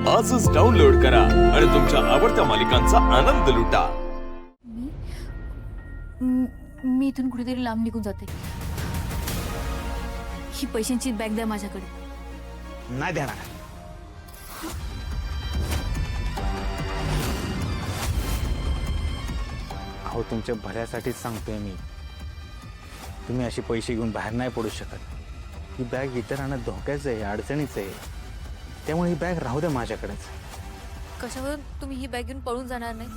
आजच डाउनलोड करा आणि तुमच्या आवडत्या मालिकांचा आनंद लुटा। मी इथून कुठेतरी लांब निघून जाते। ही पैशांची बॅग द्या माझ्याकडे। नाही देणार। अहो तुमच्या भल्यासाठीच सांगतोय मी, तुम्ही अशी पैसे घेऊन बाहेर नाही पडू शकत। ही बॅग इतरांना धोक्याचं आहे, अडचणीचं आहे, त्यामुळे ही बॅग राहू द्या माझ्याकडेच। कशावरून तुम्ही ही बॅग घेऊन पळून जाणार नाही?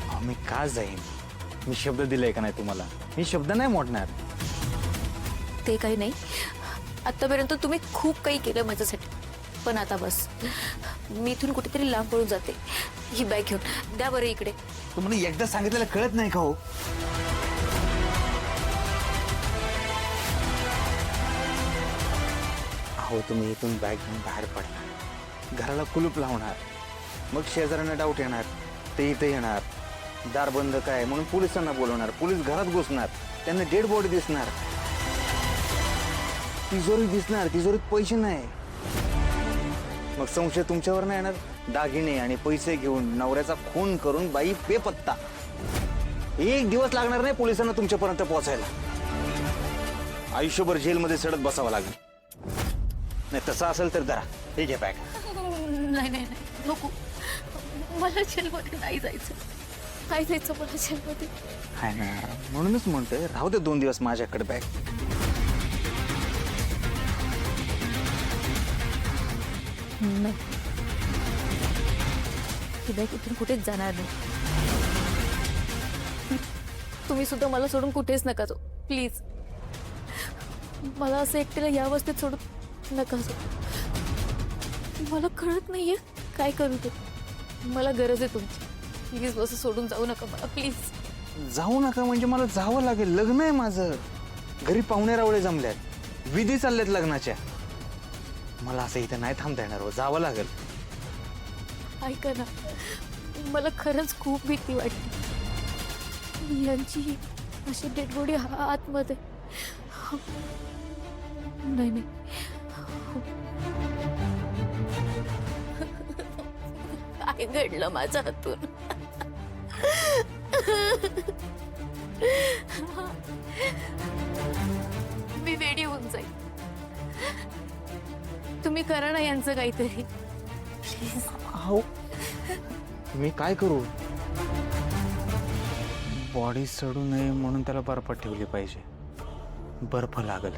अहो मी का जाईन? मी शब्द दिलाय का नाही तुम्हाला? मी शब्द नाही मोडणार। ते काही नाही, आतापर्यंत तुम्ही खूप काही केलं माझ्यासाठी, पण आता बस। मी इथून कुठेतरी लांब पळून जाते। ही बॅग घेऊन द्या बरं इकडे। तुम्हाला एकदा सांगितलेलं कळत नाही का हो? अहो तुम्ही इथून बॅग घेऊन बाहेर पडणार, घराला कुलूप लावणार, मग शेजाऱ्यांना डाऊट येणार, ते इथे येणार, दार बंद काय म्हणून पोलिसांना बोलवणार, पोलीस घरात घुसणार, त्यांना डेड बॉडी दिसणार, तिजोरी दिसणार, तिजोरीत पैसे नाही, मग संशय तुमच्यावर नाही येणार। दागिने आणि पैसे घेऊन नवऱ्याचा खून करून बाई बेपत्ता। एक दिवस लागणार नाही पोलिसांना तुमच्यापर्यंत पोहोचायला। आयुष्यभर जेलमध्ये सडत बसावं लागेल। नाही तसं असेल तर जरा हे घे बॅग। नाही नाही नाही, नको, मला जेलमध्ये नाही जायचं। काय जायचं मला जेलमध्ये? हाय ना, म्हणूनच म्हणतोय राहू दे 2 दिवस माझ्याकडे बॅग। नाही, ही बॅग इथून कुठेच जाणार नाही। तुम्ही सुद्धा मला सोडून कुठेच नका जाऊ, प्लीज। मला असं एकट्याला या अवस्थेत सोडून नका जाऊ। मला कळत नाहीये काय करू ते। मला गरज आहे तुमची, प्लीज असं सोडून जाऊ नका मला, प्लीज। जाऊ नका म्हणजे मला जावं लागेल। लग्न आहे माझं, घरी पाहुणे रावळे जमल्यात, विधी चालल्यात लग्नाच्या। मला असं इथं नाही थांबता येणार हो, जावं लागेल। ऐका ना, मला खरंच खूप भीती वाटते। यांची अशी डेड बॉडी आतमध्ये। नाही नाही, काय घडलं माझ्या हातून? मी वेडी होऊन जाईल। तुम्ही करा ना यांचं काहीतरी, प्लीज। अहो मी काय करू? बॉडी सडू नये म्हणून त्याला बर्फात ठेवली पाहिजे, बर्फ लागल।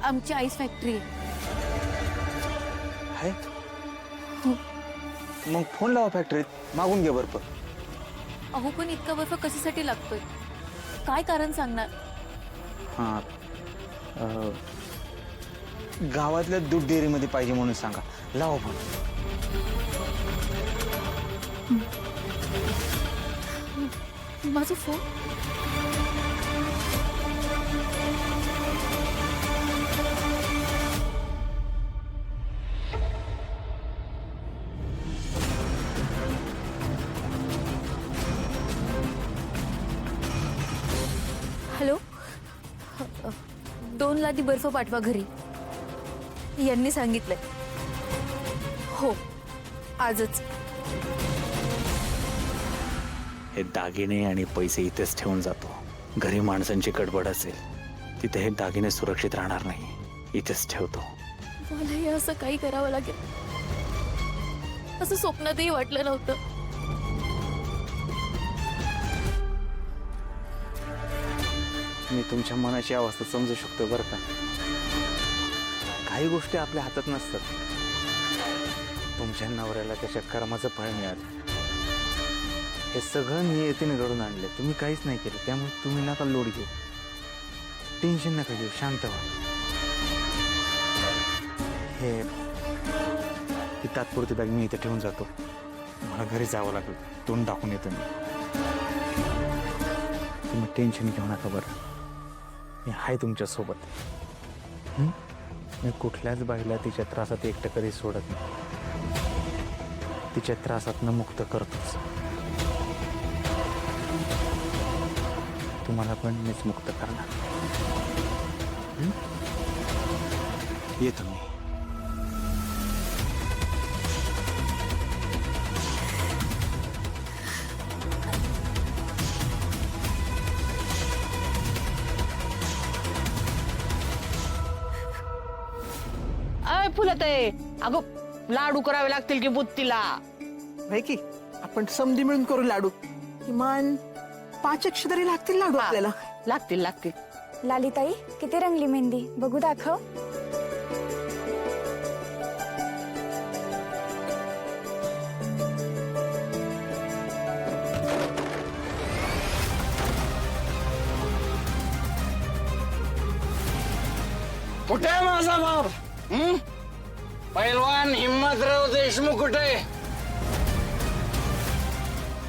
आमची आईस फॅक्टरी आहे। मग फोन लावा फॅक्टरीत, मागून घे बर्फ। अहो पण इतका बर्फ कशासाठी लागतोय? काय कारण सांगणार? हा, गावातल्या दूध डेअरीमध्ये पाहिजे म्हणून सांगा, लावा फोन। माझा फोन? हॅलो, 2 लादी बर्फ पाठवा घरी, यांनी सांगितलंय। हो, आजच। हे दागिने आणि पैसे इथेच ठेवून जातो। घरी माणसांची गडबड असेल तिथे हे दागिने सुरक्षित राहणार नाही, इथेच ठेवतो। मलाही असं काही करावं लागेल असं स्वप्नातही वाटलं नव्हतं। मी तुमच्या मनाची अवस्था समजू शकतो बरं का। काही गोष्टी आपल्या हातात नसतात। तुमच्या नवऱ्याला त्याच्या कर्माचं फळ मिळालं, हे सगळं नियतीने घडून आणले। तुम्ही काहीच नाही केलं, त्यामुळे तुम्ही नका लोड घेऊ, टेन्शन नका घेऊ, शांत व्हा। ही तात्पुरती बॅग मी इथे ठेवून जातो, मला घरी जावं लागेल, तोंड दाखवून येतो मी। तुम्ही टेन्शन घेऊ नका बरं, मी आहे तुमच्या सोबत। मी कुठल्याच बाईला तिच्या त्रासात एकटं कधी सोडत नाही, तिच्या त्रासातनं मुक्त करतोच। तुम्हाला पण मीच मुक्त करणार. येतो मी. अय फुलते, अगं लाडू करावे लागतील की बुत्तीला. आहे की आपण समधी मिळून करू लाडू. किमान 5 अक्ष तरी लागतील लाडू आपल्याला. लागतील लागतील. लालिताई किती रंगली मेहंदी बघू दाखव. कुठे आहे माझा बाप? पैलवान हिम्मतराव देशमुख कुठे?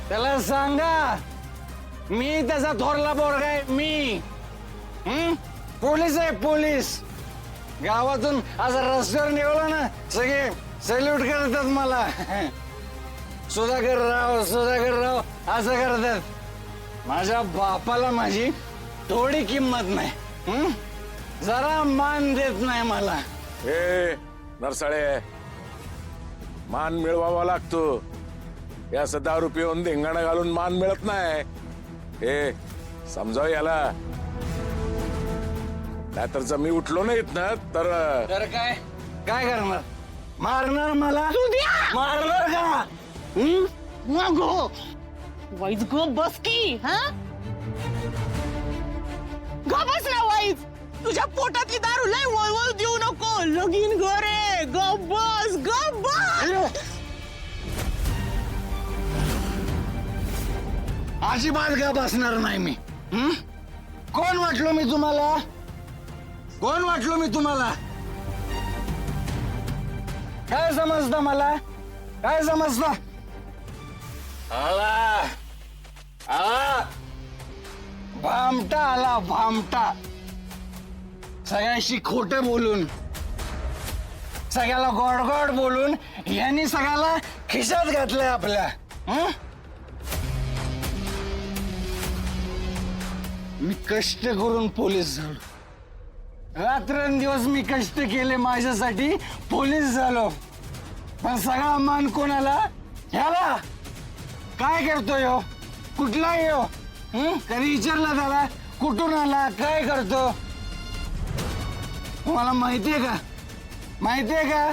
त्याला सांगा मी त्याचा थोरला पोरगा आहे. मी पोलीस आहे, पोलीस. गावातून असं रस्त्यावर निघालो ना सगळे सल्यूट करतात मला. सुधाकर राव असं करतात. माझ्या बापाला माझी थोडी किंमत नाही. जरा मान देत नाही मला. ए नरसाळे, मान मिळवावा लागतो. हे असं दारू पिऊन धिंगाणा घालून मान मिळत नाही. ए समजाव याला, नाहीतर जर मी उठलो नाहीत ना तर तर काय करणार? मारणार मला? मारणार का? गो वाईज गो बस की. हा ग बस ना वाईज. तुझ्या पोटातली दारू लय वळवळ देऊ नको. लगीन गोरे ग बस ग बस. अजिबात का बसणार नाही मी. कोण वाटलो मी तुम्हाला? कोण वाटलो मी तुम्हाला? काय समजतं मला? काय समजतं? आला भामटा आला, भामटा. सगळ्याशी खोटं बोलून, सगळ्याला गोड गोड बोलून यांनी सगळ्याला खिशात घातलंय आपल्या. मी कष्ट करून पोलीस झालो. रात्रंदिवस मी कष्ट केले माझ्यासाठी, पोलीस झालो. पण सगळा मान कोणाला? ह्याला. काय करतोय हो? कुठला हो? कधी विचारलं त्याला कुठून आला, काय करतो? तुम्हाला माहितीये का? माहितीये का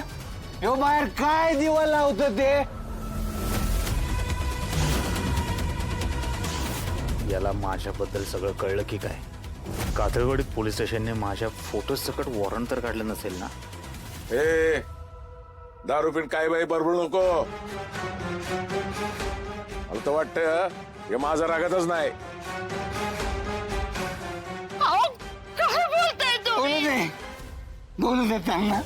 ह्यो बाहेर काय दिवा लावतो ते? याला माझ्याबद्दल सगळं कळलं की काय? कातळवाडीत पोलीस स्टेशनने माझ्या फोटो सकट वॉरंट तर काढलं नसेल ना? ए दारू पिऊन काय बाई बरोबर नको. मला तर वाटतं हे माझा रागातच नाही. काय बोलताय तुम्ही? बोलू दे त्यांना.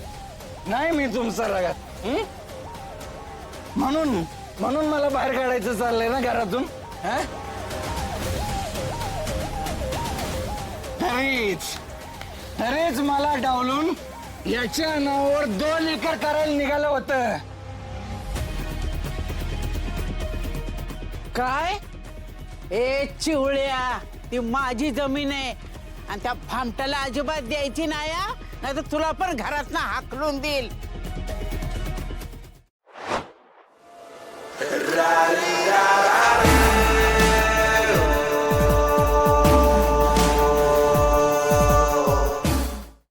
नाही मी तुमचा रागात. म्हणून मला बाहेर काढायचं चाललंय ना घरातून. तरीच मला डावलून याच्या नावावर 2 एकर करायला निघालं होतं. काय? ए चिवळ्या, ती माझी जमीन आहे आणि त्या भामट्याला अजिबात द्यायची नाही. नाही तर तुला पण घरातनं हाकलून देईल.